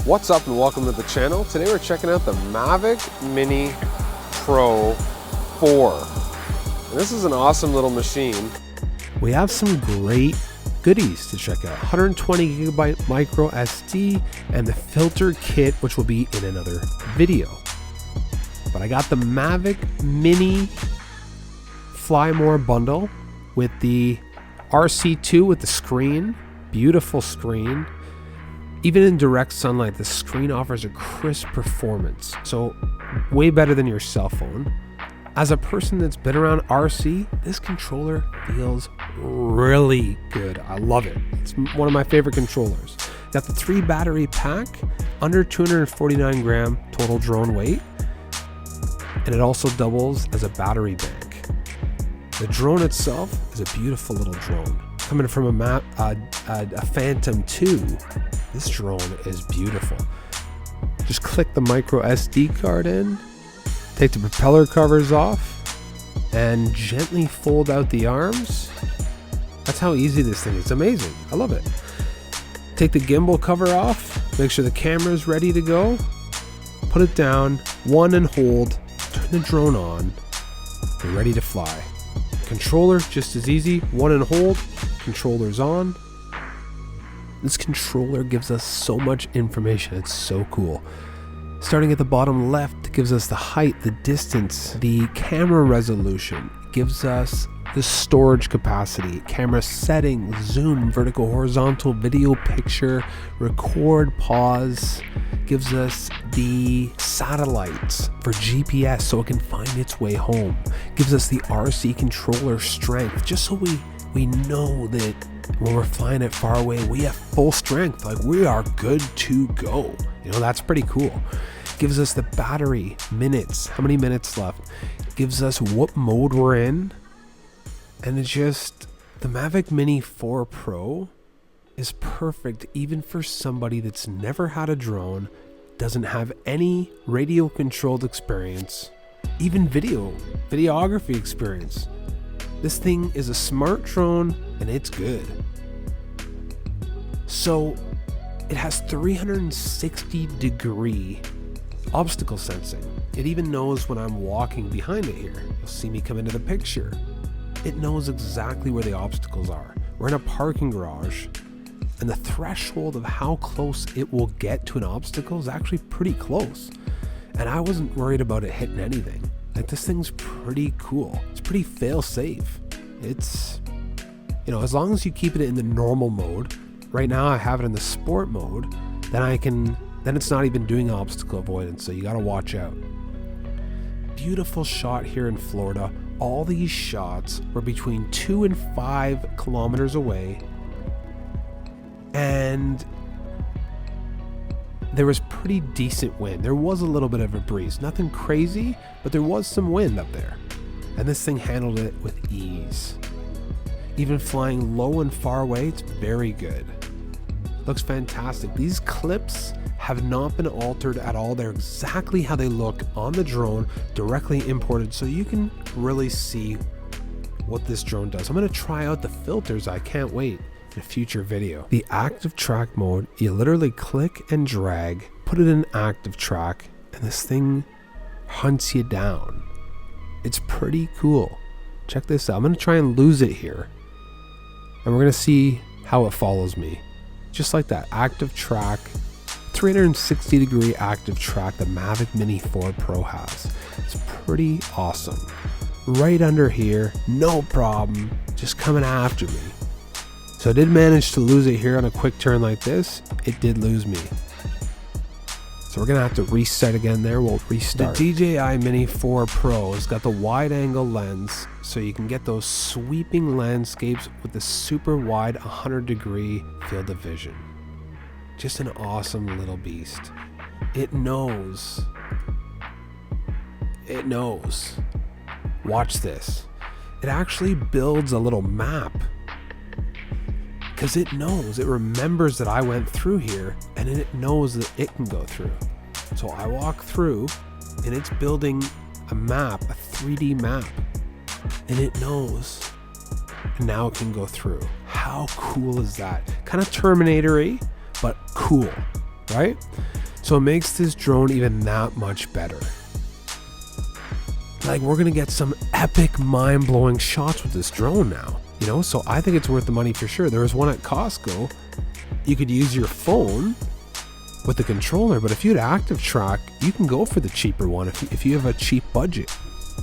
What's up and welcome to the channel. Today we're checking out the Mavic Mini Pro 4. And this is an awesome little machine. We have some great goodies to check out. 120 gigabyte micro SD and the filter kit, which will be in another video. But I got the Mavic Mini Fly More bundle with the RC2 with the screen, beautiful screen. Even in direct sunlight, the screen offers a crisp performance, so way better than your cell phone. As a person that's been around RC, this controller feels really good. I love it. It's one of my favorite controllers. Got the 3 battery pack, under 249 gram total drone weight, and it also doubles as a battery bank. The drone itself is a beautiful little drone. Coming from a Phantom 2, this drone is beautiful. Just click the micro SD card in, take the propeller covers off, and gently fold out the arms. That's how easy this thing is. It's amazing. I love it. Take the gimbal cover off, make sure the camera is ready to go, put it down, one and hold, turn the drone on, you're ready to fly. Controller, just as easy, one and hold, controller's on. This controller gives us so much information, it's so cool. Starting at the bottom left, it gives us the height, the distance, the camera resolution, gives us the storage capacity, camera settings, zoom, vertical, horizontal, video, picture, record, pause, gives us the satellites for GPS so it can find its way home, gives us the RC controller strength, just so we know that when we're flying it far away, we have full strength, like we are good to go. You know, that's pretty cool. Gives us the battery, minutes, how many minutes left, gives us what mode we're in, and it's just, the Mavic Mini 4 Pro is perfect even for somebody that's never had a drone, doesn't have any radio controlled experience, even videography experience. This thing is a smart drone and it's good. So it has 360 degree obstacle sensing. It even knows when I'm walking behind it here. You'll see me come into the picture. It knows exactly where the obstacles are. We're in a parking garage, and the threshold of how close it will get to an obstacle is actually pretty close. And I wasn't worried about it hitting anything. Like, this thing's pretty cool. It's pretty fail safe. It's, you know, as long as you keep it in the normal mode. Right now I have it in the sport mode, then it's not even doing obstacle avoidance, so you gotta watch out. Beautiful shot here in Florida. All these shots were between 2 and 5 kilometers away, and there was pretty decent wind. There was a little bit of a breeze, nothing crazy, but there was some wind up there, and this thing handled it with ease. Even flying low and far away, it's very good. Looks fantastic. These clips have not been altered at all. They're exactly how they look on the drone, directly imported, so you can really see what this drone does. I'm going to try out the filters. I can't wait in a future video. The active track mode, you literally click and drag, put it in active track, and this thing hunts you down. It's pretty cool. Check this out. I'm going to try and lose it here, and we're going to see how it follows me. Just like that, active track, 360 degree active track the Mavic Mini 4 Pro has. It's pretty awesome. Right under here, no problem, just coming after me. So I did manage to lose it here on a quick turn like this. It did lose me. So we're gonna have to reset again there. We'll restart. The DJI Mini 4 Pro has got the wide angle lens, so you can get those sweeping landscapes with the super wide 100 degree field of vision. Just an awesome little beast. It knows. It knows. Watch this. It actually builds a little map, because it knows, it remembers that I went through here, and it knows that it can go through. So I walk through, and it's building a map, a 3D map, and it knows, and now it can go through. How cool is that? Kind of Terminator-y, but cool, right? So it makes this drone even that much better. Like, we're gonna get some epic, mind-blowing shots with this drone now, you know? So I think it's worth the money for sure. There was one at Costco. You could use your phone with the controller, but if you had active track, you can go for the cheaper one. If you have a cheap budget,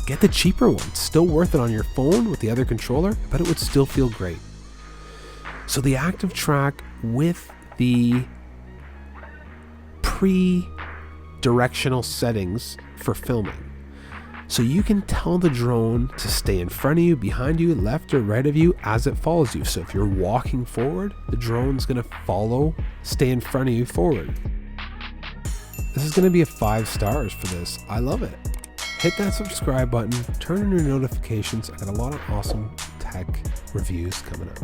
get the cheaper one. It's still worth it on your phone with the other controller, but it would still feel great. So the active track with the pre-directional settings for filming. So you can tell the drone to stay in front of you, behind you, left or right of you as it follows you. So if you're walking forward, the drone's gonna follow, stay in front of you forward. This is gonna be a 5 stars for this. I love it. Hit that subscribe button, turn on your notifications. I got a lot of awesome tech reviews coming up.